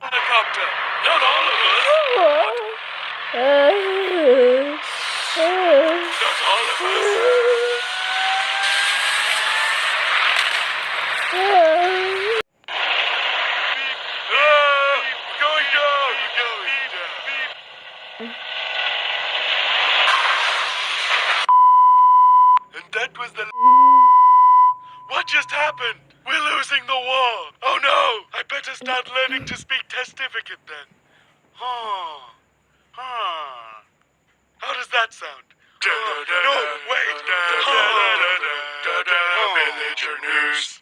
Helicopter. Not all of us. Not all of us. Going down. And that was the... What just happened? We're losing the war. Oh no! I better start learning to speak testificate then. How does that sound? No, wait. Villager news.